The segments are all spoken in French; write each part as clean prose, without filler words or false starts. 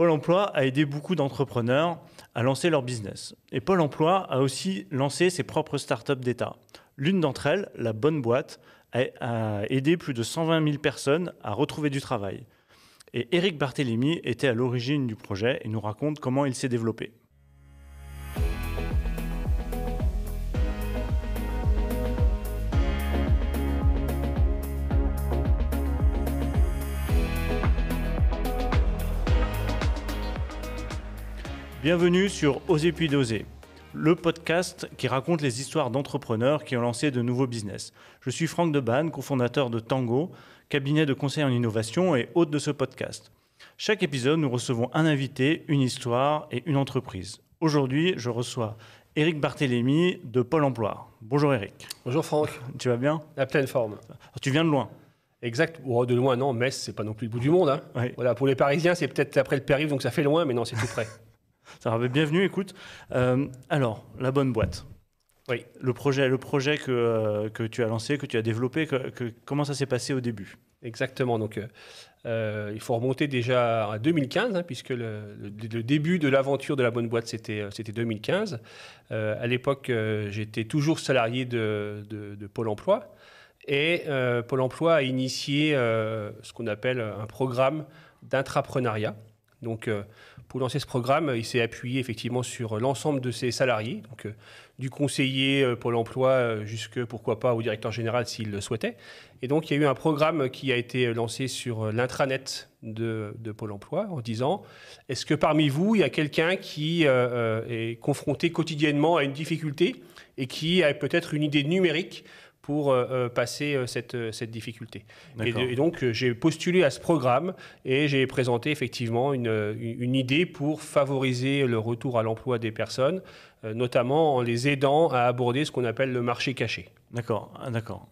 Pôle emploi a aidé beaucoup d'entrepreneurs à lancer leur business. Et Pôle emploi a aussi lancé ses propres startups d'État. L'une d'entre elles, la Bonne Boîte, a aidé plus de 120 000 personnes à retrouver du travail. Et Éric Barthélémy était à l'origine du projet et nous raconte comment il s'est développé. Bienvenue sur Oser puis doser, le podcast qui raconte les histoires d'entrepreneurs qui ont lancé de nouveaux business. Je suis Franck Debanne, cofondateur de Tango, cabinet de conseil en innovation et hôte de ce podcast. Chaque épisode, nous recevons un invité, une histoire et une entreprise. Aujourd'hui, je reçois Éric Barthélémy de Pôle emploi. Bonjour Éric. Bonjour Franck. Tu vas bien ? À pleine forme. Alors, tu viens de loin. Exact. Oh, de loin, non. Metz, c'est pas non plus le bout du monde. Hein. Oui. Voilà, pour les Parisiens, c'est peut-être après le périph', donc ça fait loin, mais non, c'est tout près. Ça va, bienvenue, écoute. Alors, la Bonne Boîte. Oui. Le projet que tu as lancé, que tu as développé, comment ça s'est passé au début ? Exactement. Donc, il faut remonter déjà à 2015, hein, puisque le début de l'aventure de la Bonne Boîte, c'était 2015. À l'époque, j'étais toujours salarié de Pôle emploi. Et Pôle emploi a initié ce qu'on appelle un programme d'intrapreneuriat. Donc, pour lancer ce programme, il s'est appuyé effectivement sur l'ensemble de ses salariés, donc du conseiller Pôle emploi jusque, pourquoi pas, au directeur général s'il le souhaitait. Et donc, il y a eu un programme qui a été lancé sur l'intranet de Pôle emploi en disant « Est-ce que parmi vous, il y a quelqu'un qui est confronté quotidiennement à une difficulté et qui a peut-être une idée numérique pour passer cette difficulté ?» Et donc, j'ai postulé à ce programme et j'ai présenté effectivement une idée pour favoriser le retour à l'emploi des personnes, notamment en les aidant à aborder ce qu'on appelle le marché caché. D'accord.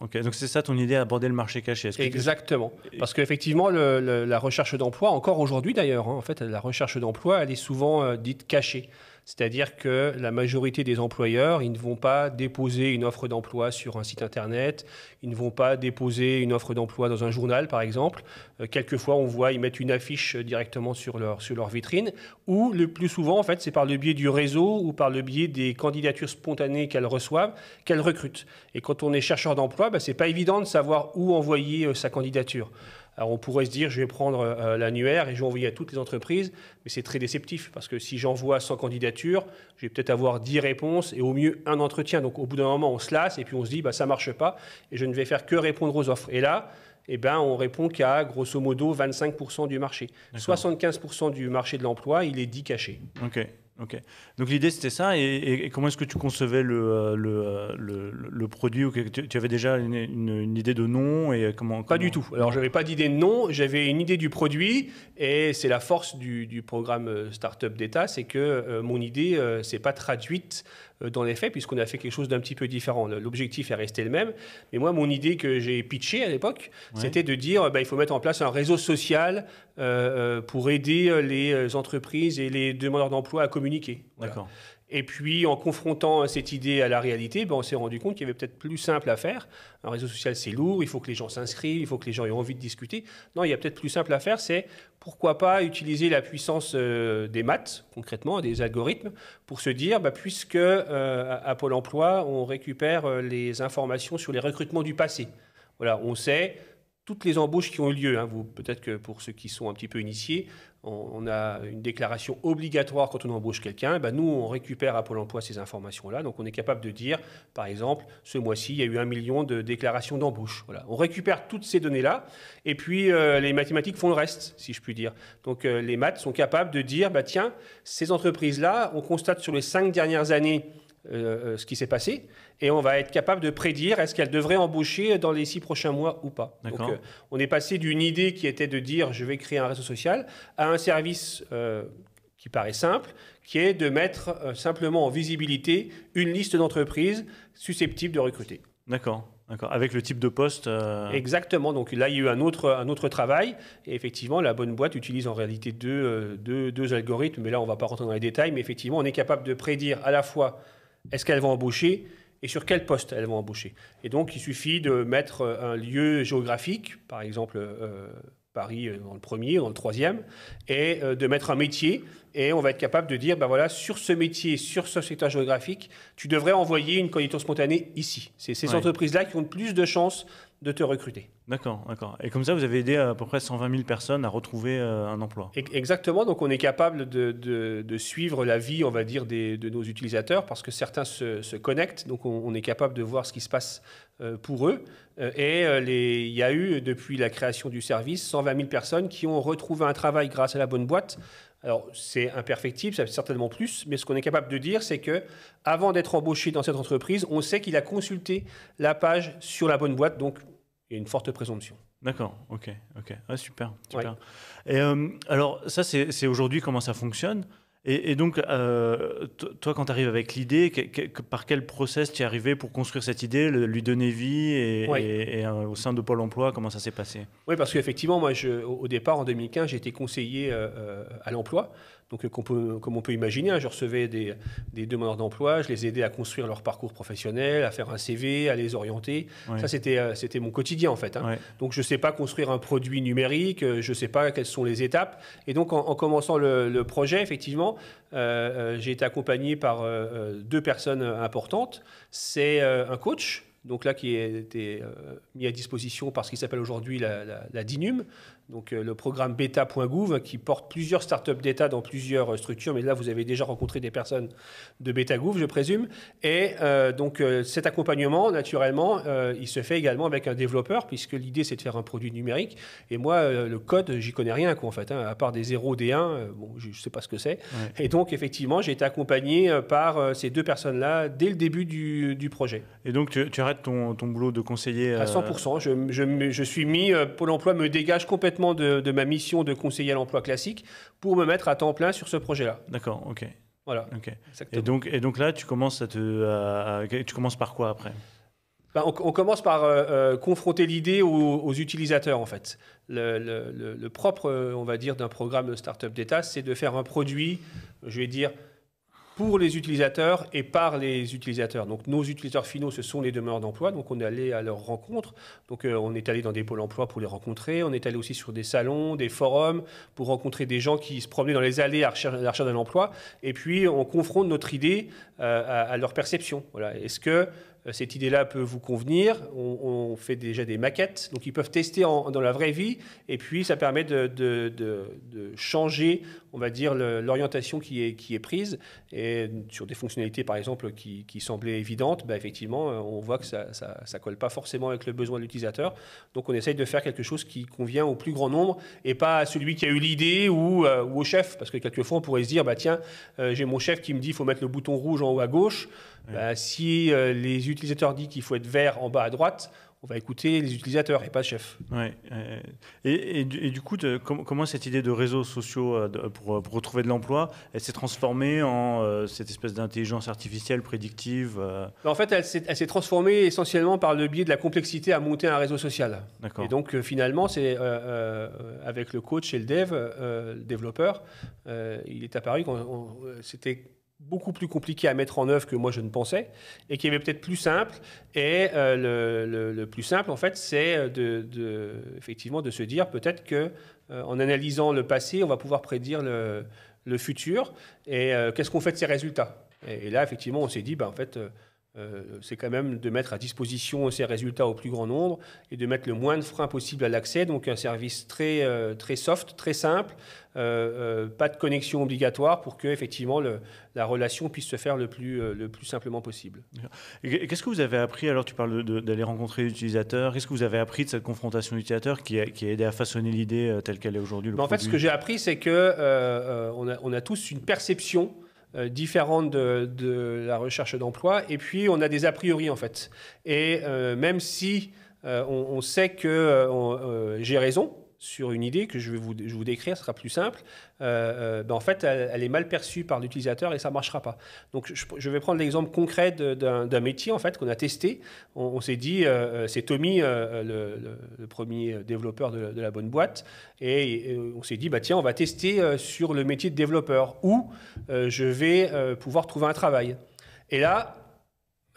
Okay. Donc, c'est ça ton idée, aborder le marché caché. Exactement. Parce qu'effectivement, la recherche d'emploi, encore aujourd'hui d'ailleurs, hein, en fait, la recherche d'emploi, elle est souvent dite cachée. C'est-à-dire que la majorité des employeurs, ils ne vont pas déposer une offre d'emploi sur un site internet, ils ne vont pas déposer une offre d'emploi dans un journal, par exemple. Quelquefois, on voit, ils mettent une affiche directement sur leur vitrine, ou le plus souvent, en fait, c'est par le biais du réseau ou par le biais des candidatures spontanées qu'elles reçoivent, qu'elles recrutent. Et quand on est chercheur d'emploi, c'est pas évident de savoir où envoyer sa candidature. Alors, on pourrait se dire, je vais prendre l'annuaire et je vais envoyer à toutes les entreprises, mais c'est très déceptif parce que si j'envoie 100 candidatures, je vais peut-être avoir 10 réponses et au mieux un entretien. Donc, au bout d'un moment, on se lasse et puis on se dit, ça ne marche pas et je ne vais faire que répondre aux offres. Et là, on répond qu'à grosso modo 25% du marché. 75% du marché de l'emploi, il est dit caché. Ok. Donc l'idée c'était ça. Et comment est-ce que tu concevais le produit, ou tu avais déjà une idée de nom et comment... Pas du tout. Alors j'avais pas d'idée de nom, j'avais une idée du produit et c'est la force du programme Startup d'État, c'est que mon idée s'est pas traduite dans les faits puisqu'on a fait quelque chose d'un petit peu différent. L'objectif est resté le même. Mais moi, mon idée que j'ai pitchée à l'époque, c'était de dire il faut mettre en place un réseau social pour aider les entreprises et les demandeurs d'emploi à communiquer. Voilà. D'accord. Et puis, en confrontant cette idée à la réalité, on s'est rendu compte qu'il y avait peut-être plus simple à faire. Un réseau social, c'est lourd, il faut que les gens s'inscrivent, il faut que les gens aient envie de discuter. Non, il y a peut-être plus simple à faire, c'est pourquoi pas utiliser la puissance des maths, concrètement, des algorithmes, pour se dire, puisque à Pôle emploi, on récupère les informations sur les recrutements du passé. Voilà, on sait toutes les embauches qui ont eu lieu. Hein. Peut-être que pour ceux qui sont un petit peu initiés, on a une déclaration obligatoire quand on embauche quelqu'un. Nous, on récupère à Pôle emploi ces informations-là. Donc, on est capable de dire, par exemple, ce mois-ci, il y a eu 1 million de déclarations d'embauche. Voilà. On récupère toutes ces données-là. Et puis, les mathématiques font le reste, si je puis dire. Donc, les maths sont capables de dire, tiens, ces entreprises-là, on constate sur les 5 dernières années ce qui s'est passé et on va être capable de prédire est-ce qu'elle devrait embaucher dans les 6 prochains mois ou pas. Donc, on est passé d'une idée qui était de dire je vais créer un réseau social à un service qui paraît simple, qui est de mettre simplement en visibilité une liste d'entreprises susceptibles de recruter. D'accord. Avec le type de poste. Exactement. Donc là, il y a eu un autre travail. Et effectivement, la Bonne Boîte utilise en réalité deux algorithmes. Mais là, on ne va pas rentrer dans les détails. Mais effectivement, on est capable de prédire à la fois est-ce qu'elles vont embaucher et sur quel poste elles vont embaucher. Et donc, il suffit de mettre un lieu géographique, par exemple Paris dans le premier, dans le troisième, et de mettre un métier. Et on va être capable de dire, ben voilà, sur ce métier, sur ce secteur géographique, tu devrais envoyer une candidature spontanée ici. C'est ces entreprises-là qui ont le plus de chances de te recruter. D'accord. Et comme ça, vous avez aidé à peu près 120 000 personnes à retrouver un emploi. Exactement. Donc, on est capable de suivre la vie, on va dire, de nos utilisateurs parce que certains se connectent. Donc, on est capable de voir ce qui se passe pour eux. Il y a eu, depuis la création du service, 120 000 personnes qui ont retrouvé un travail grâce à la bonne boîte. Alors, c'est imperfectible, ça fait certainement plus, mais ce qu'on est capable de dire, c'est que avant d'être embauché dans cette entreprise, on sait qu'il a consulté la page sur la bonne boîte, donc il y a une forte présomption. D'accord, ok. Ah, super. Ouais. Et alors, ça, c'est aujourd'hui comment ça fonctionne. Et donc, toi, quand tu arrives avec l'idée, par quel process tu es arrivé pour construire cette idée, lui donner vie et au sein de Pôle emploi, comment ça s'est passé? Oui, parce qu'effectivement, moi, au départ, en 2015, j'ai été conseiller à l'emploi. Donc, comme on peut imaginer, je recevais des demandeurs d'emploi, je les aidais à construire leur parcours professionnel, à faire un CV, à les orienter. Ouais. Ça, c'était mon quotidien, en fait. Ouais. Donc, je ne sais pas construire un produit numérique, je ne sais pas quelles sont les étapes. Et donc, en commençant le projet, effectivement, j'ai été accompagné par deux personnes importantes. C'est un coach, donc là, qui a été mis à disposition par ce qui s'appelle aujourd'hui la DINUM, donc le programme beta.gouv, qui porte plusieurs startups d'État dans plusieurs structures, mais là, vous avez déjà rencontré des personnes de beta.gouv, je présume. Et donc, cet accompagnement, naturellement, il se fait également avec un développeur, puisque l'idée, c'est de faire un produit numérique. Et moi, le code, j'y connais rien, quoi, en fait, à part des 0, des 1, bon, je ne sais pas ce que c'est. Ouais. Et donc, effectivement, j'ai été accompagné par ces deux personnes-là dès le début du projet. Et donc, tu arrêtes ton boulot de conseiller À 100%. Je suis mis, Pôle emploi me dégage complètement de ma mission de conseiller à l'emploi classique pour me mettre à temps plein sur ce projet-là. D'accord, ok. Voilà. Okay. Et donc là, tu commences tu commences par quoi après? On commence par confronter l'idée aux utilisateurs, en fait. Le propre, on va dire, d'un programme Startup d'État, c'est de faire un produit, je vais dire, pour les utilisateurs et par les utilisateurs. Donc, nos utilisateurs finaux, ce sont les demandeurs d'emploi. Donc, on est allé à leur rencontre. Donc, on est allé dans des pôles emploi pour les rencontrer. On est allé aussi sur des salons, des forums, pour rencontrer des gens qui se promenaient dans les allées à la recherche d'un emploi. Et puis, on confronte notre idée à leur perception. Voilà. Est-ce que cette idée-là peut vous convenir? On fait déjà des maquettes, donc ils peuvent tester dans la vraie vie, et puis ça permet de changer, on va dire, l'orientation qui est prise. Et sur des fonctionnalités, par exemple, qui semblaient évidentes, effectivement, on voit que ça ne colle pas forcément avec le besoin de l'utilisateur. Donc on essaye de faire quelque chose qui convient au plus grand nombre, et pas à celui qui a eu l'idée ou au chef, parce que quelquefois on pourrait se dire, tiens, j'ai mon chef qui me dit qu'il faut mettre le bouton rouge en haut à gauche. Si les utilisateurs disent qu'il faut être vert en bas à droite, on va écouter les utilisateurs et pas le chef. Ouais. Et du coup, comment cette idée de réseaux sociaux pour retrouver de l'emploi, elle s'est transformée en cette espèce d'intelligence artificielle prédictive En fait, elle s'est transformée essentiellement par le biais de la complexité à monter un réseau social. D'accord. Et donc, finalement, c'est avec le coach et le développeur, il est apparu que c'était beaucoup plus compliqué à mettre en œuvre que moi je ne pensais, et qui avait peut-être plus simple. Et le plus simple, en fait, c'est effectivement de se dire peut-être que en analysant le passé, on va pouvoir prédire le futur. Et qu'est-ce qu'on fait de ces résultats? Et là, effectivement, on s'est dit, en fait, c'est quand même de mettre à disposition ces résultats au plus grand nombre et de mettre le moins de freins possible à l'accès. Donc un service très soft, très simple, pas de connexion obligatoire pour que effectivement la relation puisse se faire le plus simplement possible. Et qu'est-ce que vous avez appris? Alors tu parles d'aller rencontrer l'utilisateur. Qu'est-ce que vous avez appris de cette confrontation utilisateur qui a aidé à façonner l'idée telle qu'elle est aujourd'hui? En fait, ce que j'ai appris, c'est que on a tous une perception différente de la recherche d'emploi, et puis on a des a priori en fait. Et même si on sait que j'ai raison sur une idée que je vais vous décrire, ce sera plus simple, en fait elle est mal perçue par l'utilisateur et ça ne marchera pas. Donc je vais prendre l'exemple concret d'un métier en fait qu'on a testé. On s'est dit, c'est Tommy, le premier développeur de la bonne boîte, et on s'est dit, tiens, on va tester sur le métier de développeur où je vais pouvoir trouver un travail. Et là,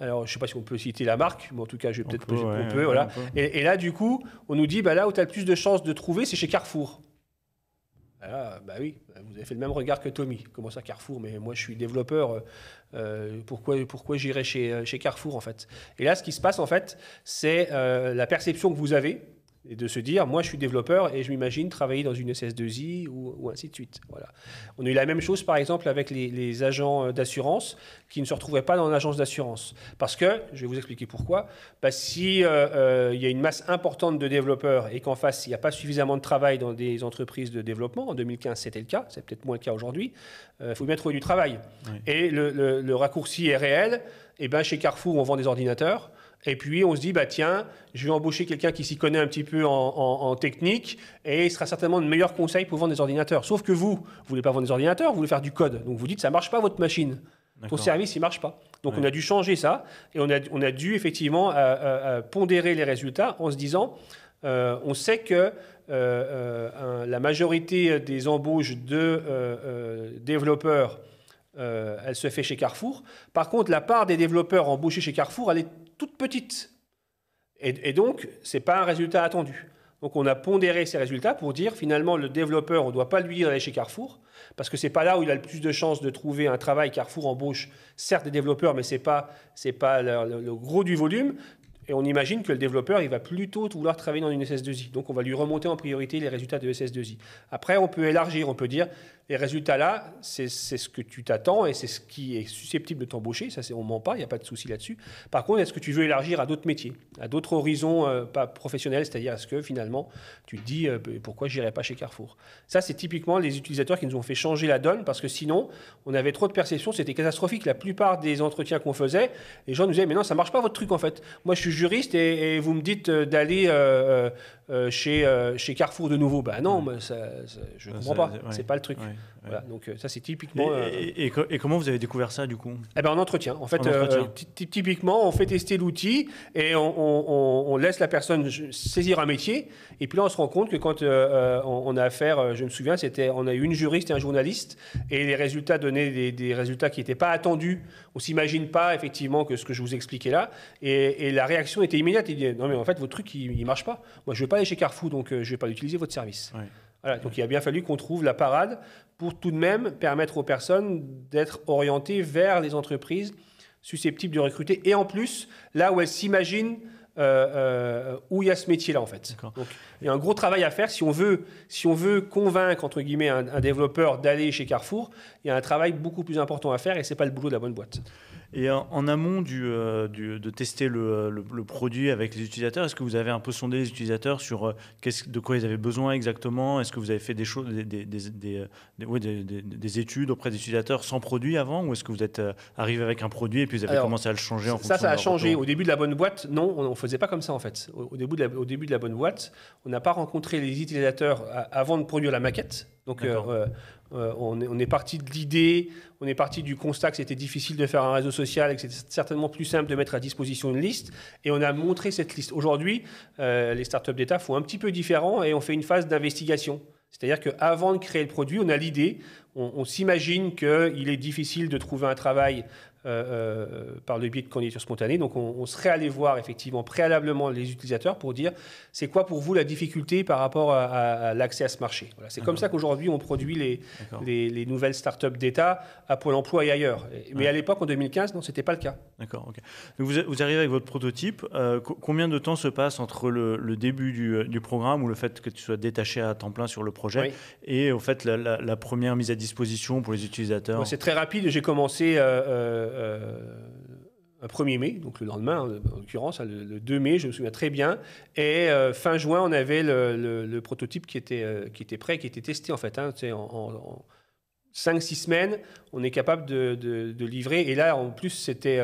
Alors, je ne sais pas si on peut citer la marque, mais en tout cas, je vais peut-être... On peut, voilà. Et là, du coup, on nous dit, là où tu as le plus de chances de trouver, c'est chez Carrefour. Oui, vous avez fait le même regard que Tommy. Comment ça, Carrefour? Mais moi, je suis développeur. Pourquoi j'irais chez Carrefour, en fait? Et là, ce qui se passe, en fait, c'est la perception que vous avez et de se dire, moi, je suis développeur et je m'imagine travailler dans une SS2I ou ainsi de suite. Voilà. On a eu la même chose, par exemple, avec les agents d'assurance qui ne se retrouvaient pas dans l'agence d'assurance. Parce que, je vais vous expliquer pourquoi, si y a une masse importante de développeurs et qu'en face, il n'y a pas suffisamment de travail dans des entreprises de développement, en 2015, c'était le cas, c'est peut-être moins le cas aujourd'hui, il faut bien trouver du travail. Oui. Et le raccourci est réel. Et chez Carrefour, on vend des ordinateurs. Et puis, on se dit, tiens, je vais embaucher quelqu'un qui s'y connaît un petit peu en technique et il sera certainement de meilleurs conseils pour vendre des ordinateurs. Sauf que vous ne voulez pas vendre des ordinateurs, vous voulez faire du code. Donc, vous dites, ça ne marche pas votre machine. Ton service, il ne marche pas. Donc, on a dû changer ça et on a dû effectivement pondérer les résultats en se disant, on sait que la majorité des embauches de développeurs, elle se fait chez Carrefour. Par contre, la part des développeurs embauchés chez Carrefour, elle est toute petite. Et donc, ce n'est pas un résultat attendu. Donc, on a pondéré ces résultats pour dire, finalement, le développeur, on ne doit pas lui dire d'aller chez Carrefour, parce que ce n'est pas là où il a le plus de chances de trouver un travail. Carrefour embauche, certes, des développeurs, mais ce n'est pas le gros du volume. Et on imagine que le développeur, il va plutôt vouloir travailler dans une SS2I. Donc, on va lui remonter en priorité les résultats de SS2I. Après, on peut élargir, on peut dire, les résultats là, c'est ce que tu t'attends et c'est ce qui est susceptible de t'embaucher. Ça, on ne ment pas, il n'y a pas de souci là-dessus. Par contre, est-ce que tu veux élargir à d'autres métiers, à d'autres horizons pas professionnels, c'est-à-dire est-ce que finalement, tu te dis pourquoi je n'irais pas chez Carrefour? Ça, c'est typiquement les utilisateurs qui nous ont fait changer la donne parce que sinon, on avait trop de perceptions, c'était catastrophique. La plupart des entretiens qu'on faisait, les gens nous disaient mais non, ça ne marche pas votre truc en fait. Moi, je suis juriste et vous me dites d'aller chez Carrefour de nouveau. Non, je ne comprends pas, c'est pas le truc. Voilà, donc ça c'est typiquement... Et comment vous avez découvert ça du coup? En entretien. En fait, typiquement, on fait tester l'outil et on laisse la personne saisir un métier. Et puis là, on se rend compte que quand on a affaire, je me souviens, on a eu une juriste et un journaliste et les résultats donnaient des résultats qui n'étaient pas attendus. On ne s'imagine pas effectivement que ce que je vous expliquais là. Et la réaction était immédiate. Il dit non mais en fait, votre truc, il ne marche pas. Moi, je ne veux pas aller chez Carrefour, donc je ne vais pas utiliser votre service. Ouais. Voilà, donc il a bien fallu qu'on trouve la parade pour tout de même permettre aux personnes d'être orientées vers les entreprises susceptibles de recruter. Et en plus, là où elles s'imaginent où il y a ce métier-là, en fait. Donc, il y a un gros travail à faire. Si on veut convaincre, entre guillemets, un développeur d'aller chez Carrefour, il y a un travail beaucoup plus important à faire et ce n'est pas le boulot de la bonne boîte. Et en amont de tester le produit avec les utilisateurs, est-ce que vous avez un peu sondé les utilisateurs sur de quoi ils avaient besoin exactement? Est-ce que vous avez fait des études auprès des utilisateurs sans produit avant? Ou est-ce que vous êtes arrivé avec un produit et puis vous avez commencé à le changer en fonction de ça a changé. Au début de la bonne boîte, non, on ne faisait pas comme ça en fait. Au début de la bonne boîte, on n'a pas rencontré les utilisateurs avant de produire la maquette. Donc, on est parti de l'idée, on est parti du constat que c'était difficile de faire un réseau social et que c'était certainement plus simple de mettre à disposition une liste. Et on a montré cette liste. Aujourd'hui, les startups d'État font un petit peu différent et on fait une phase d'investigation. C'est-à-dire qu'avant de créer le produit, on a l'idée, on s'imagine qu'il est difficile de trouver un travail par le biais de candidature spontanée. Donc, on serait allé voir effectivement préalablement les utilisateurs pour dire c'est quoi pour vous la difficulté par rapport à l'accès à ce marché. Voilà. C'est comme ça qu'aujourd'hui, on produit les nouvelles startups d'État à Pôle emploi et ailleurs. Mais à l'époque, en 2015, non, ce n'était pas le cas. D'accord. Okay. Donc vous arrivez avec votre prototype. Combien de temps se passe entre le début du programme ou le fait que tu sois détaché à temps plein sur le projet et au fait la première mise à disposition pour les utilisateurs? Bon, c'est très rapide. J'ai commencé un 1er mai, donc le lendemain, en l'occurrence, le 2 mai, je me souviens très bien. Et fin juin, on avait le prototype qui était prêt, qui était testé en fait. En 5-6 semaines, on est capable de livrer. Et là, en plus, c'était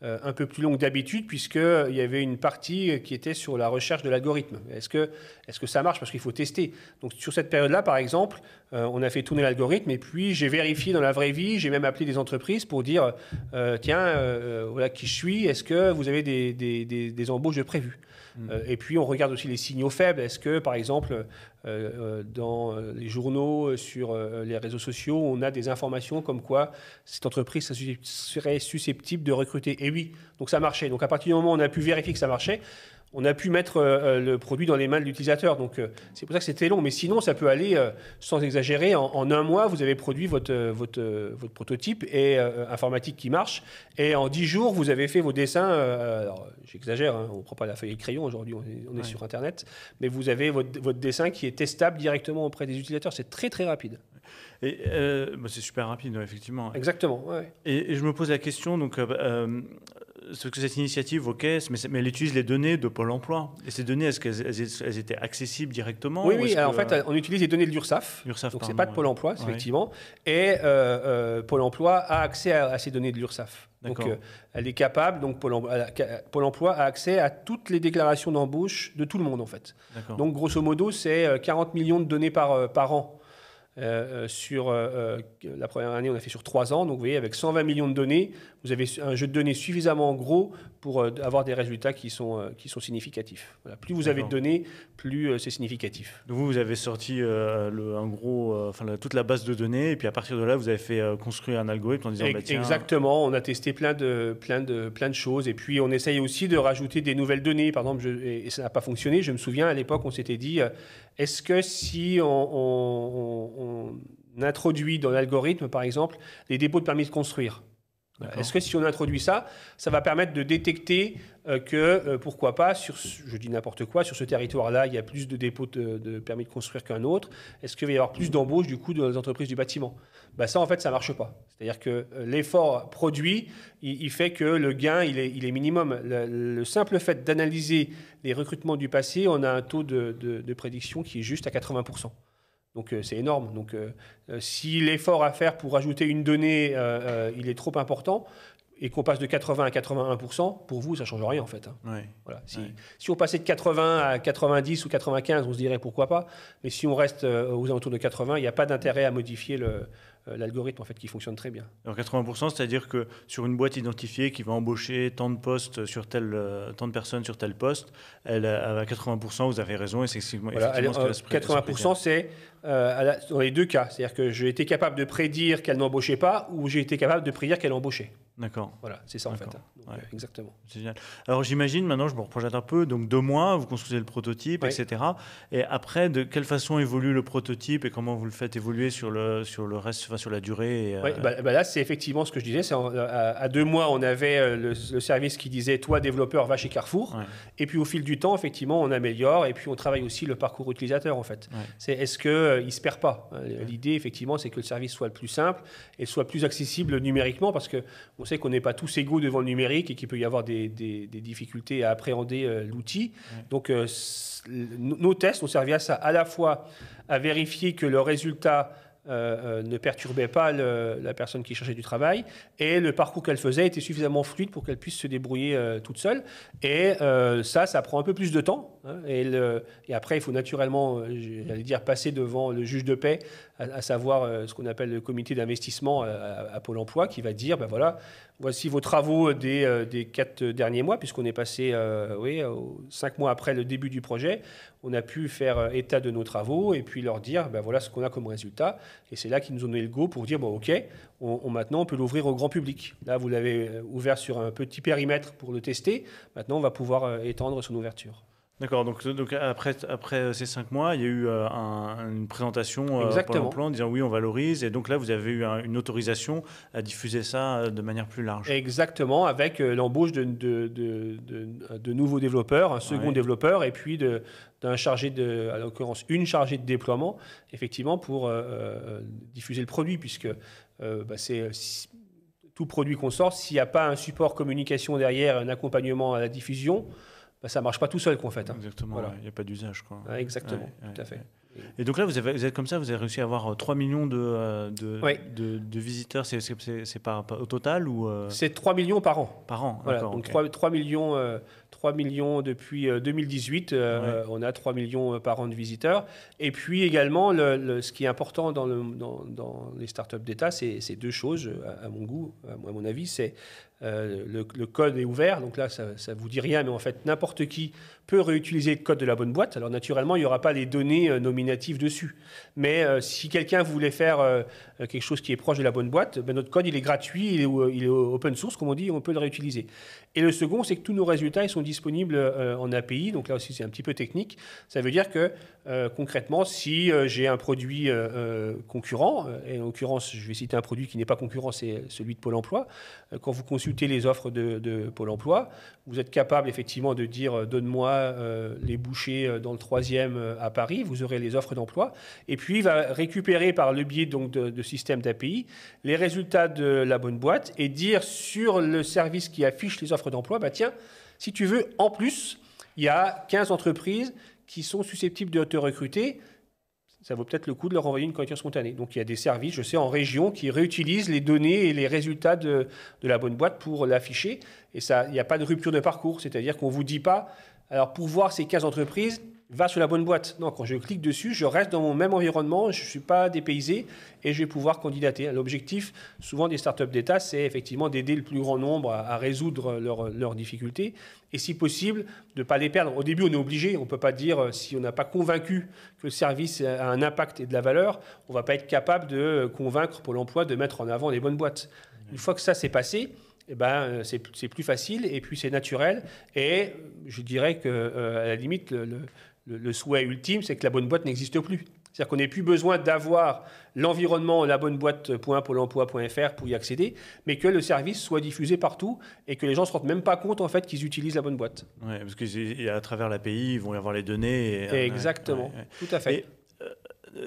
un peu plus long que d'habitude, puisqu'il y avait une partie qui était sur la recherche de l'algorithme. Est-ce que ça marche? Parce qu'il faut tester. Donc, sur cette période-là, par exemple, on a fait tourner l'algorithme et puis j'ai vérifié dans la vraie vie. J'ai même appelé des entreprises pour dire tiens, voilà qui je suis. Est-ce que vous avez des embauches de prévues? Et puis, on regarde aussi les signaux faibles. Est-ce que, par exemple, dans les journaux, sur les réseaux sociaux, on a des informations comme quoi cette entreprise serait susceptible de recruter? Et oui, donc ça marchait. Donc, à partir du moment où on a pu vérifier que ça marchait, on a pu mettre le produit dans les mains de l'utilisateur. Donc, c'est pour ça que c'était long. Mais sinon, ça peut aller, sans exagérer, en un mois, vous avez produit votre prototype et informatique qui marche. Et en 10 jours, vous avez fait vos dessins. Alors, j'exagère, hein, on ne prend pas la feuille et le crayon aujourd'hui, on est sur Internet. Mais vous avez votre dessin qui est testable directement auprès des utilisateurs. C'est très, très rapide. Et c'est super rapide, effectivement. Exactement. Ouais. Et je me pose la question, donc, ce que cette initiative, ok, mais elle utilise les données de Pôle emploi. Et ces données, est-ce qu'elles étaient accessibles directement? Oui. Alors, en fait, on utilise les données de l'URSSAF. Donc, ce n'est pas de Pôle emploi, effectivement. Et Pôle emploi a accès à ces données de l'URSSAF. Donc, elle est capable, donc Pôle emploi a accès à toutes les déclarations d'embauche de tout le monde, en fait. Donc, grosso modo, c'est 40 millions de données par an. Sur la première année, on a fait sur 3 ans. Donc, vous voyez, avec 120 millions de données, vous avez un jeu de données suffisamment gros pour avoir des résultats qui sont significatifs. Voilà. Plus vous avez de données, plus c'est significatif. Donc, vous avez sorti toute la base de données, et puis à partir de là, vous avez fait construire un algorithme en disant tiens... Exactement. On a testé plein de choses, et puis on essaye aussi de rajouter des nouvelles données. Par exemple, et ça n'a pas fonctionné. Je me souviens, à l'époque, on s'était dit est-ce que si on introduit dans l'algorithme, par exemple, les dépôts de permis de construire, est-ce que si on introduit ça, ça va permettre de détecter que, pourquoi pas, je dis n'importe quoi, sur ce territoire-là, il y a plus de dépôts de permis de construire qu'un autre. Est-ce qu'il va y avoir plus d'embauches, du coup, dans les entreprises du bâtiment? Ça, en fait, ça ne marche pas. C'est-à-dire que l'effort produit, il fait que le gain, il est minimum. Le simple fait d'analyser les recrutements du passé, on a un taux de prédiction qui est juste à 80%. Donc, c'est énorme. Donc, si l'effort à faire pour ajouter une donnée, il est trop important, et qu'on passe de 80 à 81%, pour vous, ça ne change rien, en fait. Voilà. Si on passait de 80 à 90 ou 95, on se dirait pourquoi pas. Mais si on reste aux alentours de 80, il n'y a pas d'intérêt à modifier l'algorithme, en fait, qui fonctionne très bien. Alors 80%, c'est-à-dire que sur une boîte identifiée qui va embaucher tant de postes sur tant de personnes sur tel poste, à 80%, vous avez raison, et c'est effectivement ce qui va se 80%, c'est dans les deux cas. C'est-à-dire que j'ai été capable de prédire qu'elle n'embauchait pas, ou j'ai été capable de prédire qu'elle embauchait. D'accord. Voilà, c'est ça en fait. Donc, exactement. C'est génial. Alors j'imagine, maintenant je me reprojette un peu, donc 2 mois, vous construisez le prototype, etc. Et après, de quelle façon évolue le prototype et comment vous le faites évoluer sur le reste, sur la durée Là, c'est effectivement ce que je disais. À 2 mois, on avait le service qui disait « Toi, développeur, va chez Carrefour ». Et puis au fil du temps, effectivement, on améliore et puis on travaille aussi le parcours utilisateur en fait. Est-ce qu'il ne se perd pas? L'idée, effectivement, c'est que le service soit le plus simple et soit plus accessible numériquement parce qu'on sait qu'on n'est pas tous égaux devant le numérique et qu'il peut y avoir des difficultés à appréhender l'outil. Donc, nos tests ont servi à ça, à la fois à vérifier que le résultat ne perturbait pas la personne qui cherchait du travail et le parcours qu'elle faisait était suffisamment fluide pour qu'elle puisse se débrouiller toute seule. Et ça prend un peu plus de temps. Hein, et après, il faut naturellement, j'allais dire, passer devant le juge de paix, à savoir ce qu'on appelle le comité d'investissement à Pôle emploi, qui va dire, ben voilà, voici vos travaux des 4 derniers mois, puisqu'on est passé 5 mois après le début du projet. On a pu faire état de nos travaux et puis leur dire, ben voilà ce qu'on a comme résultat. Et c'est là qu'ils nous ont donné le go pour dire, bon, OK, maintenant on peut l'ouvrir au grand public. Là, vous l'avez ouvert sur un petit périmètre pour le tester. Maintenant, on va pouvoir étendre son ouverture. D'accord, donc après ces 5 mois, il y a eu une présentation Pôle emploi en disant oui, on valorise, et donc là, vous avez eu une autorisation à diffuser ça de manière plus large. Exactement, avec l'embauche de nouveaux développeurs, un second développeur, et puis d'un chargé à l'occurrence une chargée de déploiement, effectivement, pour diffuser le produit, puisque c'est... tout produit qu'on sort, s'il n'y a pas un support communication derrière, un accompagnement à la diffusion, ça ne marche pas tout seul, en fait. Exactement, il n'y a pas d'usage. Exactement, tout à fait. Et donc là, vous êtes comme ça, vous avez réussi à avoir 3 millions de visiteurs, c'est pas au total ou C'est 3 millions par an. Par an, voilà, d'accord. Donc 3 3 millions depuis 2018. On a 3 millions par an de visiteurs. Et puis également, ce qui est important dans les startups d'État, c'est deux choses, à mon goût, à mon avis. C'est le code est ouvert. Donc là, ça ne vous dit rien, mais en fait, n'importe qui peut réutiliser le code de la bonne boîte. Alors naturellement, il n'y aura pas les données nominatives dessus. Mais si quelqu'un voulait faire quelque chose qui est proche de la bonne boîte, notre code, il est gratuit, il est open source, comme on dit, on peut le réutiliser. Et le second, c'est que tous nos résultats, ils sont disponibles en API. Donc là aussi, c'est un petit peu technique. Ça veut dire que concrètement, si j'ai un produit concurrent, et en l'occurrence, je vais citer un produit qui n'est pas concurrent, c'est celui de Pôle emploi. Quand vous consultez les offres de Pôle emploi, vous êtes capable effectivement de dire donne-moi les bouchées dans le 3e à Paris, vous aurez les offres d'emploi. Et puis, il va récupérer par le biais donc, de systèmes d'API les résultats de la bonne boîte et dire sur le service qui affiche les offres d'emploi, bah tiens, si tu veux, en plus, il y a 15 entreprises qui sont susceptibles de te recruter. Ça vaut peut-être le coup de leur envoyer une candidature spontanée. Donc, il y a des services, je sais, en région qui réutilisent les données et les résultats de la bonne boîte pour l'afficher. Et ça, il n'y a pas de rupture de parcours. C'est-à-dire qu'on ne vous dit pas, alors pour voir ces 15 entreprises, va sur la bonne boîte. Non, quand je clique dessus, je reste dans mon même environnement, je ne suis pas dépaysé et je vais pouvoir candidater. L'objectif, souvent des startups d'État, c'est effectivement d'aider le plus grand nombre à résoudre leurs difficultés et si possible, de ne pas les perdre. Au début, on est obligé, on ne peut pas dire, si on n'a pas convaincu que le service a un impact et de la valeur, on ne va pas être capable de convaincre Pôle emploi de mettre en avant les bonnes boîtes. Une fois que ça s'est passé, eh ben, c'est plus facile et puis c'est naturel. Et je dirais qu'à la limite, le souhait ultime, c'est que la bonne boîte n'existe plus. C'est-à-dire qu'on n'ait plus besoin d'avoir l'environnement labonneboîte.pôleemploi.fr pour y accéder, mais que le service soit diffusé partout et que les gens ne se rendent même pas compte en fait, qu'ils utilisent la bonne boîte. Oui, parce qu'à travers l'API, ils vont y avoir les données. Exactement, tout à fait.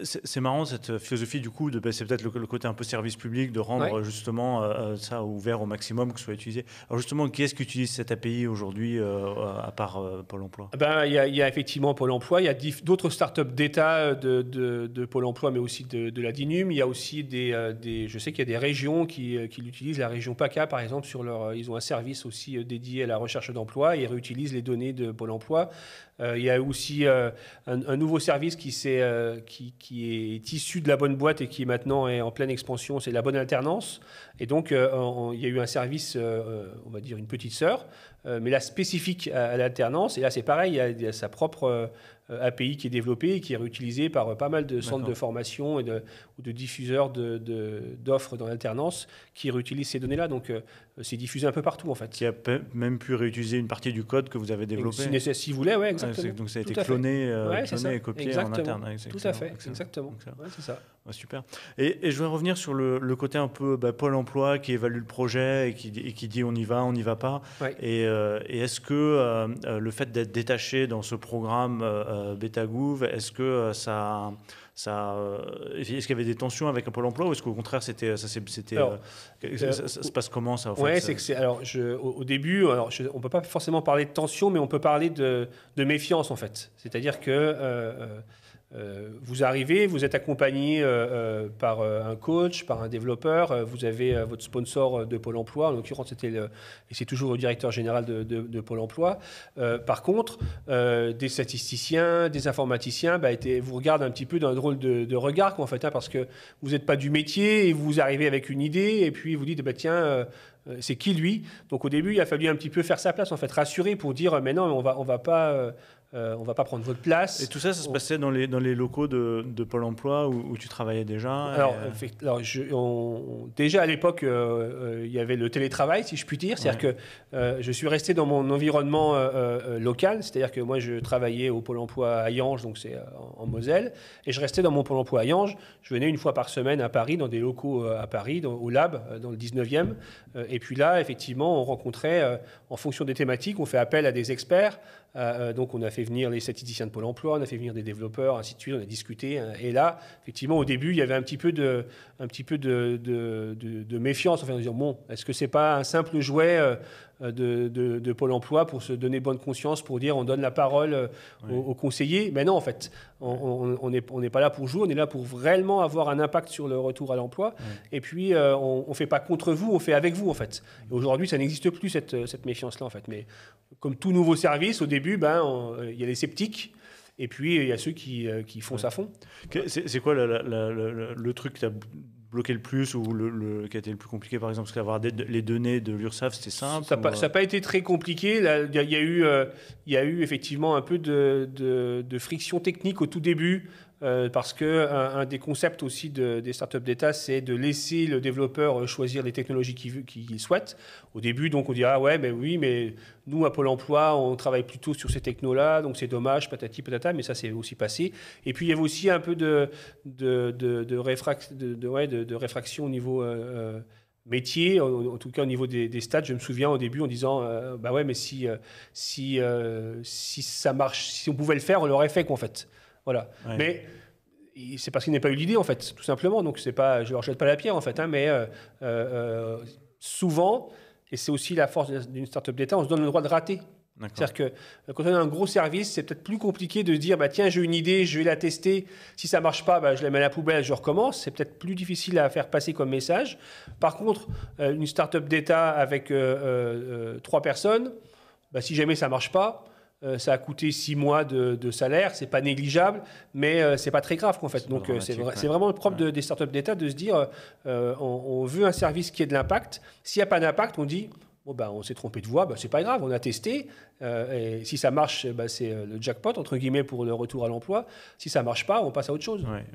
C'est marrant cette philosophie du coup, c'est peut-être le côté un peu service public, de rendre justement ça ouvert au maximum, que ce soit utilisé. Alors justement, qui est-ce qui utilise cette API aujourd'hui à part Pôle emploi ? Il y a effectivement Pôle emploi, il y a d'autres startups d'État de Pôle emploi, mais aussi de la DINUM. Il y a aussi je sais qu'il y a des régions qui l'utilisent. La région PACA, par exemple, ils ont un service aussi dédié à la recherche d'emploi et ils réutilisent les données de Pôle emploi. Il y a aussi un nouveau service qui est issu de la bonne boîte et qui maintenant est en pleine expansion, c'est la bonne alternance. Et donc, il y a eu un service, on va dire une petite sœur, mais là spécifique à l'alternance. Et là, c'est pareil, il y a sa propre API qui est développée et qui est réutilisée par pas mal de centres de formation ou de diffuseurs d'offres dans l'alternance qui réutilisent ces données-là. Donc, c'est diffusé un peu partout, en fait. Qui a même pu réutiliser une partie du code que vous avez développé. Si vous voulez, oui, exactement. Donc, ça a été cloné et copié exactement. en interne. Tout à fait, exactement. C'est ça. Super. Et je vais revenir sur le côté un peu Pôle emploi qui évalue le projet et qui dit on y va pas. Ouais. Et est-ce que le fait d'être détaché dans ce programme Betagouv, est-ce que est-ce qu'il y avait des tensions avec un Pôle emploi ou est-ce qu'au contraire ça se passe comment ça au début, on ne peut pas forcément parler de tension, mais on peut parler de méfiance en fait. C'est-à-dire que vous arrivez, vous êtes accompagné par un coach, par un développeur, vous avez votre sponsor de Pôle emploi, en l'occurrence et c'est toujours le directeur général de Pôle emploi. Par contre, des statisticiens, des informaticiens vous regardent un petit peu d'un drôle de regard en fait, parce que vous n'êtes pas du métier et vous arrivez avec une idée et puis vous dites tiens, c'est qui lui? Donc au début, il a fallu un petit peu faire sa place, en fait, rassurer pour dire mais non, on va pas prendre votre place. Et tout ça, ça se passait dans les locaux de Pôle emploi où tu travaillais déjà? Déjà à l'époque, il y avait le télétravail, si je puis dire. C'est-à-dire que je suis resté dans mon environnement local. C'est-à-dire que moi, je travaillais au Pôle emploi à Yange, donc c'est en Moselle. Et je restais dans mon Pôle emploi à Yange. Je venais une fois par semaine à Paris, dans des locaux à Paris, au Lab, dans le 19e. Et puis là, effectivement, on rencontrait, en fonction des thématiques, on fait appel à des experts. Donc on a fait venir les statisticiens de Pôle emploi, on a fait venir des développeurs, ainsi de suite, on a discuté. Et là, effectivement, au début, il y avait un petit peu de méfiance, enfin, en disant, bon, est-ce que c'est pas un simple jouet de Pôle emploi pour se donner bonne conscience, pour dire on donne la parole aux conseillers? Mais non, en fait, on n'est pas là pour jouer, on est là pour réellement avoir un impact sur le retour à l'emploi. Et puis, on ne fait pas contre vous, on fait avec vous, en fait. Et aujourd'hui, ça n'existe plus, cette méfiance-là, en fait. Mais comme tout nouveau service, au début, il y a les sceptiques. Et puis, il y a ceux qui foncent à fond. C'est quoi le truc qui t'a bloqué le plus ou qui a été le plus compliqué, par exemple? Parce qu'avoir les données de l'URSSAF, c'était simple? Ça n'a pas été très compliqué. Là, il y a eu effectivement un peu de friction technique au tout début. Parce qu'un des concepts aussi des startups d'État, c'est de laisser le développeur choisir les technologies qu'il souhaite. Au début, donc, on dit « Ah ouais, mais oui, mais nous, à Pôle emploi, on travaille plutôt sur ces technos-là, donc c'est dommage, patati patata », mais ça, c'est aussi passé. Et puis, il y avait aussi un peu de réfraction au niveau métier, en tout cas au niveau des stats. Je me souviens au début en disant « Bah ouais, mais si ça marche, si on pouvait le faire, on l'aurait fait, quoi, en fait. » Voilà. Ouais. Mais c'est parce qu'il n'a pas eu l'idée, en fait, tout simplement. Donc, c'est pas, je ne leur jette pas la pierre, en fait. Hein, mais souvent, et c'est aussi la force d'une startup d'État, on se donne le droit de rater. C'est-à-dire que quand on a un gros service, c'est peut-être plus compliqué de se dire tiens, j'ai une idée, je vais la tester. Si ça ne marche pas, je la mets à la poubelle, je recommence. C'est peut-être plus difficile à faire passer comme message. Par contre, une startup d'État avec 3 personnes, si jamais ça ne marche pas, ça a coûté 6 mois de salaire, c'est pas négligeable, mais c'est pas très grave en fait. Donc c'est vraiment le propre des startups d'État de se dire on veut un service qui ait de l'impact. S'il n'y a pas d'impact, on dit on s'est trompé de voie, c'est pas grave, on a testé. Et si ça marche, c'est le jackpot entre guillemets pour le retour à l'emploi. Si ça marche pas, on passe à autre chose. Ouais.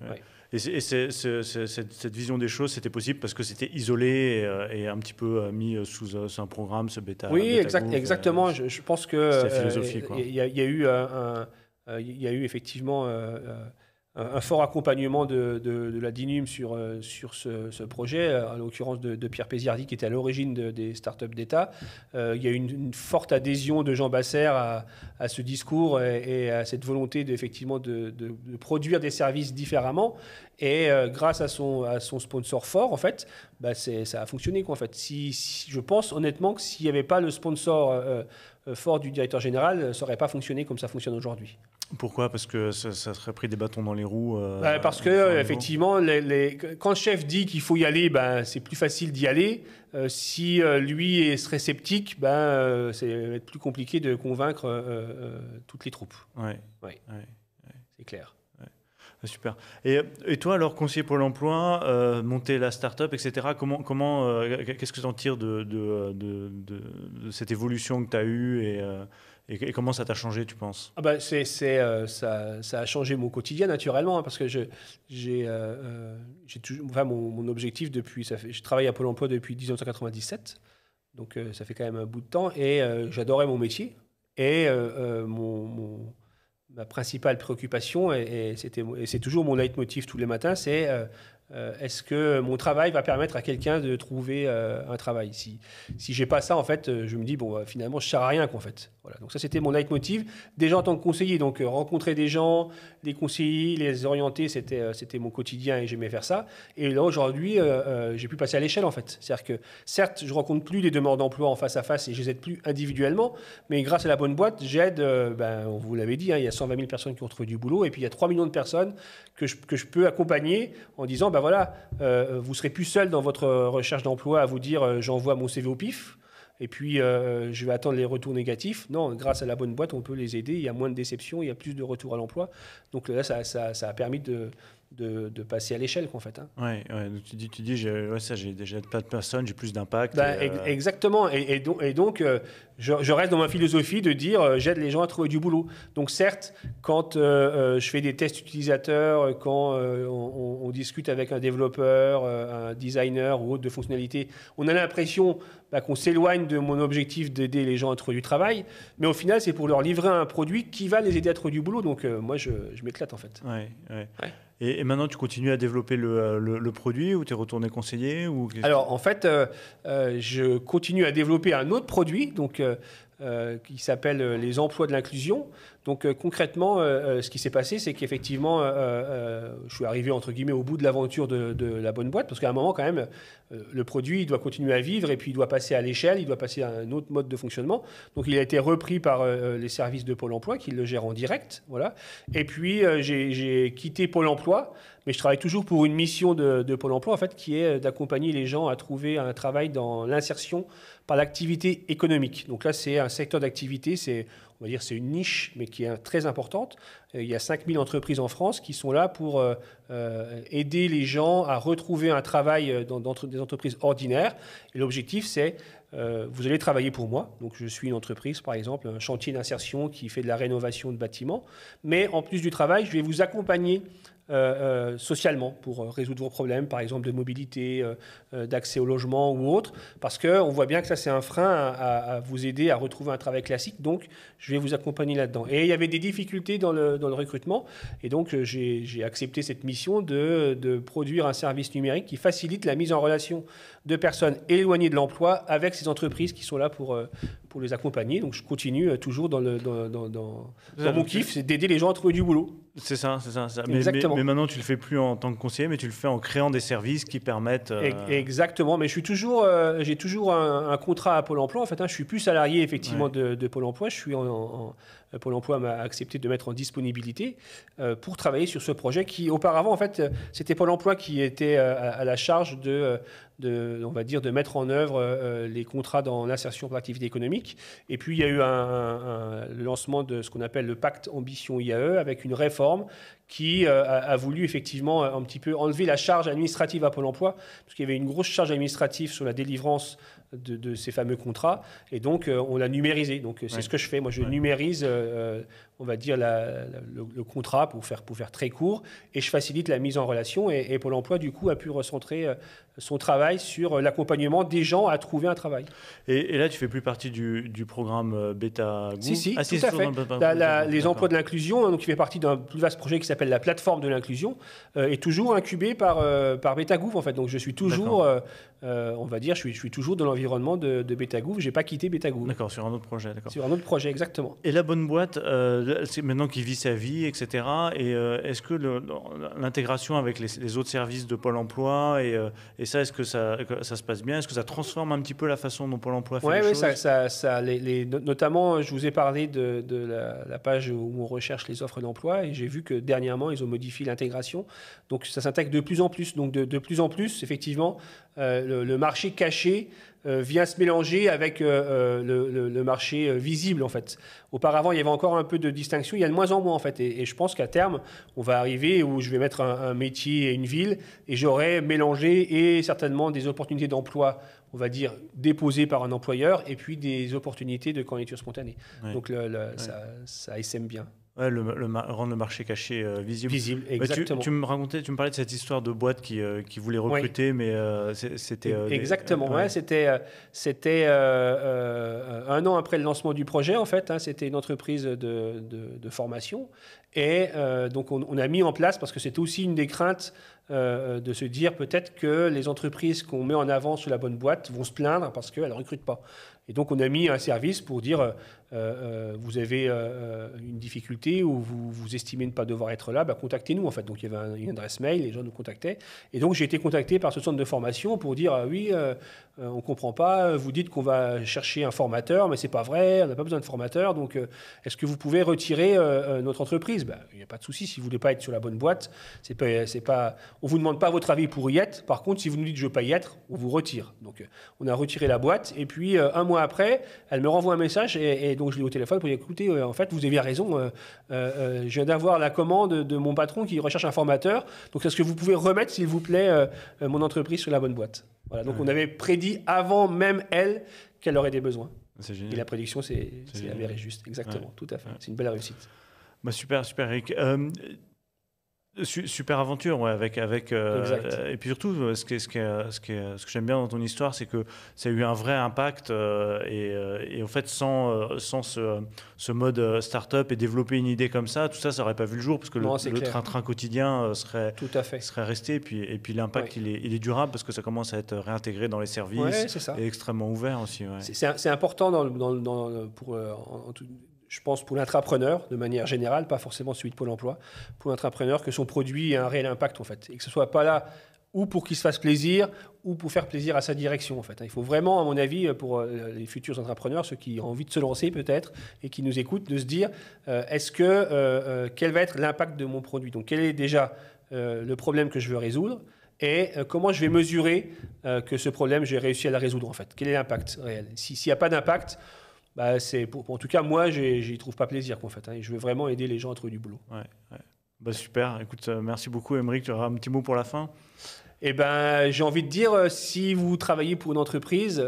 Et cette vision des choses, c'était possible parce que c'était isolé et un petit peu mis sous un programme, ce bêta. Oui, exactement. Je pense que c'est la philosophie. Il y a eu effectivement un fort accompagnement de la DINUM sur ce projet, en l'occurrence de Pierre Péziardi, qui était à l'origine des startups d'État. Il y a eu une forte adhésion de Jean Basser à ce discours et à cette volonté effectivement de produire des services différemment. Et grâce à son sponsor fort, en fait, ça a fonctionné, quoi, en fait. Je pense honnêtement que s'il n'y avait pas le sponsor fort du directeur général, ça n'aurait pas fonctionné comme ça fonctionne aujourd'hui. Pourquoi? Parce que ça serait pris des bâtons dans les roues. Parce que effectivement, quand le chef dit qu'il faut y aller, c'est plus facile d'y aller. Si lui serait sceptique, c'est être plus compliqué de convaincre toutes les troupes. Ouais. C'est clair. Super. Et toi, alors, conseiller Pôle emploi, monter la start-up, etc., qu'est-ce que tu en tires de cette évolution que tu as eue et comment ça t'a changé, tu penses? Ça a changé mon quotidien, naturellement, parce que j'ai toujours, mon objectif je travaille à Pôle emploi depuis 1997, donc ça fait quand même un bout de temps, et j'adorais mon métier. Et ma principale préoccupation, et c'est toujours mon leitmotiv tous les matins, c'est est-ce que mon travail va permettre à quelqu'un de trouver un travail? Si j'ai pas ça, en fait, je me dis finalement je sers à rien, quoi, en fait. Voilà. Donc ça, c'était mon leitmotiv. Déjà en tant que conseiller, donc rencontrer des gens, les conseiller, les orienter, c'était mon quotidien et j'aimais faire ça. Et là aujourd'hui, j'ai pu passer à l'échelle, en fait. C'est-à-dire que certes, je rencontre plus des demandeurs d'emploi en face à face et je les aide plus individuellement, mais grâce à la bonne boîte, j'aide. On vous l'avait dit, il y a 120 000 personnes qui ont trouvé du boulot et puis il y a 3 millions de personnes que je peux accompagner en disant vous serez plus seul dans votre recherche d'emploi à vous dire j'envoie mon CV au pif et puis je vais attendre les retours négatifs. Non, grâce à la bonne boîte, on peut les aider. Il y a moins de déceptions, il y a plus de retours à l'emploi. Donc là, ça a permis de passer à l'échelle, en fait. Hein. Ouais. Donc, tu dis j'ai déjà plein de personnes, j'ai plus d'impact. Exactement. Et donc, je reste dans ma philosophie de dire j'aide les gens à trouver du boulot. Donc certes, quand je fais des tests utilisateurs, quand on discute avec un développeur, un designer ou autre de fonctionnalité, on a l'impression qu'on s'éloigne de mon objectif d'aider les gens à trouver du travail. Mais au final, c'est pour leur livrer un produit qui va les aider à trouver du boulot. Donc moi, je m'éclate, en fait. Ouais. Et maintenant, tu continues à développer le produit ou tu es retourné conseiller Alors, en fait, je continue à développer un autre produit qui s'appelle les emplois de l'inclusion. Donc, concrètement, ce qui s'est passé, c'est qu'effectivement, je suis arrivé, entre guillemets, au bout de l'aventure de la bonne boîte, parce qu'à un moment, quand même, le produit il doit continuer à vivre et puis il doit passer à l'échelle, il doit passer à un autre mode de fonctionnement. Donc, il a été repris par les services de Pôle emploi qui le gèrent en direct. Voilà. Et puis, j'ai quitté Pôle emploi mais je travaille toujours pour une mission de Pôle emploi, en fait, qui est d'accompagner les gens à trouver un travail dans l'insertion par l'activité économique. Donc là, c'est un secteur d'activité, on va dire, c'est une niche, mais qui est très importante. Il y a 5000 entreprises en France qui sont là pour aider les gens à retrouver un travail dans des entreprises ordinaires. Et l'objectif, c'est vous allez travailler pour moi. Donc, je suis une entreprise, par exemple, un chantier d'insertion qui fait de la rénovation de bâtiments. Mais en plus du travail, je vais vous accompagner socialement pour résoudre vos problèmes, par exemple de mobilité, d'accès au logement ou autre, parce qu'on voit bien que ça c'est un frein à vous aider à retrouver un travail classique, donc je vais vous accompagner là-dedans. Et il y avait des difficultés dans le recrutement, et donc j'ai accepté cette mission de produire un service numérique qui facilite la mise en relation de personnes éloignées de l'emploi avec ces entreprises qui sont là pour les accompagner. Donc je continue toujours dans mon kiff, c'est d'aider les gens à trouver du boulot. C'est ça. Exactement. Mais maintenant, tu le fais plus en tant que conseiller, mais tu le fais en créant des services qui permettent... Exactement, mais j'ai toujours un contrat à Pôle emploi. En fait, je suis plus salarié effectivement de Pôle emploi. Je suis Pôle emploi m'a accepté de mettre en disponibilité pour travailler sur ce projet qui, auparavant, en fait, c'était Pôle emploi qui était à la charge on va dire, de mettre en œuvre les contrats dans l'insertion pour l'activité économique. Et puis, il y a eu le lancement de ce qu'on appelle le pacte Ambition IAE avec une réforme qui a voulu effectivement un petit peu enlever la charge administrative à Pôle emploi, parce qu'il y avait une grosse charge administrative sur la délivrance de ces fameux contrats, et donc on l'a numérisé. Donc c'est ce que je fais. Moi, je numérise, on va dire, le contrat pour faire très court, et je facilite la mise en relation, et Pôle emploi, du coup, a pu recentrer son travail sur l'accompagnement des gens à trouver un travail. Et là, tu fais plus partie du programme Beta Gouv. Si, tout à fait. Les emplois de l'inclusion, donc, qui fait partie d'un plus vaste projet qui s'appelle la plateforme de l'inclusion, est toujours incubé par Beta Gouv, en fait. Donc je suis toujours, on va dire, je suis toujours dans l'environnement de Beta Gouv. Je n'ai pas quitté Beta Gouv. D'accord, sur un autre projet. D'accord. Sur un autre projet, exactement. Et la bonne boîte, c'est maintenant qu'il vit sa vie, etc. Et est-ce que l'intégration avec les autres services de Pôle emploi, et ça, est-ce que ça se passe bien? Est-ce que ça transforme un petit peu la façon dont Pôle emploi fait les choses? Notamment, je vous ai parlé de la page où on recherche les offres d'emploi, et j'ai vu que dernièrement, ils ont modifié l'intégration. Donc, ça s'intègre de plus en plus. Donc, de plus en plus, effectivement, le marché caché vient se mélanger avec le marché visible, en fait. Auparavant, il y avait encore un peu de distinction. Il y a de moins en moins, en fait. Et je pense qu'à terme, on va arriver où je vais mettre un métier et une ville, et j'aurai mélangé et certainement des opportunités d'emploi, on va dire, déposées par un employeur, et puis des opportunités de candidature spontanée. Ouais. Donc, ça essaime bien. Ouais, rendre le marché caché visible. Visible, exactement. Tu me parlais de cette histoire de boîte qui voulait recruter, mais c'était... exactement, c'était 1 an après le lancement du projet, en fait. C'était une entreprise de formation. Et donc, on a mis en place, parce que c'était aussi une des craintes, de se dire peut-être que les entreprises qu'on met en avant sur la bonne boîte vont se plaindre parce qu'elles ne recrutent pas. Et donc, on a mis un service pour dire, vous avez une difficulté ou vous estimez ne pas devoir être là, contactez-nous, en fait. Donc, il y avait une adresse mail, les gens nous contactaient. Et donc, j'ai été contacté par ce centre de formation pour dire, oui, on ne comprend pas, vous dites qu'on va chercher un formateur, mais ce n'est pas vrai, on n'a pas besoin de formateur. Donc, est-ce que vous pouvez retirer notre entreprise? Il n'y a pas de souci, si vous ne voulez pas être sur la bonne boîte, c'est pas, on ne vous demande pas votre avis pour y être. Par contre, si vous nous dites je ne veux pas y être, on vous retire. Donc, on a retiré la boîte. Et puis, 1 mois après, elle me renvoie un message et donc je l'ai au téléphone pour dire écoutez, en fait, vous aviez raison. Je viens d'avoir la commande de mon patron qui recherche un formateur. Donc, est-ce que vous pouvez remettre, s'il vous plaît, mon entreprise sur la bonne boîte? Voilà. Donc, on avait prédit avant même elle qu'elle aurait des besoins. C'est génial. Et la prédiction s'est avérée juste. Exactement, tout à fait. Ouais. C'est une belle réussite. Super, Eric. Super aventure, ouais, avec et puis surtout, ce que j'aime bien dans ton histoire, c'est que ça a eu un vrai impact et en fait, sans ce mode start-up et développer une idée comme ça, tout ça n'aurait pas vu le jour parce que le train-train quotidien serait resté et puis l'impact, il est durable parce que ça commence à être réintégré dans les services et extrêmement ouvert aussi. Ouais. C'est important je pense pour l'intrapreneur, de manière générale, pas forcément celui de Pôle emploi, pour l'intrapreneur, que son produit ait un réel impact, en fait. Et que ce ne soit pas là ou pour qu'il se fasse plaisir, ou pour faire plaisir à sa direction, en fait. Il faut vraiment, à mon avis, pour les futurs entrepreneurs, ceux qui ont envie de se lancer peut-être, et qui nous écoutent, de se dire, quel va être l'impact de mon produit? Donc, quelle est déjà le problème que je veux résoudre et comment je vais mesurer que ce problème, j'ai réussi à le résoudre en fait. Quel est l'impact réel? S'il n'y a pas d'impact, bah, en tout cas, moi, j'y trouve pas plaisir en fait. Hein, et je veux vraiment aider les gens à trouver du boulot. Ouais, ouais. Bah, super. Écoute, merci beaucoup, Aymeric. Tu auras un petit mot pour la fin? Eh ben, j'ai envie de dire, si vous travaillez pour une entreprise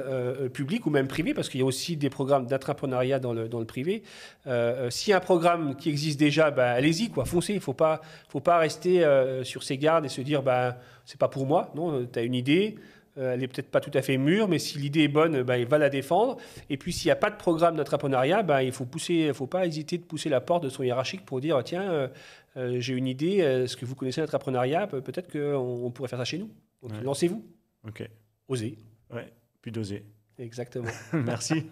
publique ou même privée, parce qu'il y a aussi des programmes d'entrepreneuriat dans le privé, s'il y a un programme qui existe déjà, ben, allez-y, quoi, foncez. Il ne faut pas rester sur ses gardes et se dire, ben, c'est pas pour moi. Non, tu as une idée, elle n'est peut-être pas tout à fait mûre, mais si l'idée est bonne, ben, il va la défendre. Et puis, s'il n'y a pas de programme d'entrepreneuriat, ben, il faut pas hésiter de pousser la porte de son hiérarchique pour dire, tiens, j'ai une idée, est-ce que vous connaissez l'entrepreneuriat? Peut-être qu'on pourrait faire ça chez nous. Donc, lancez-vous. Ok. Osez. Ouais, puis d'oser. Exactement. Merci.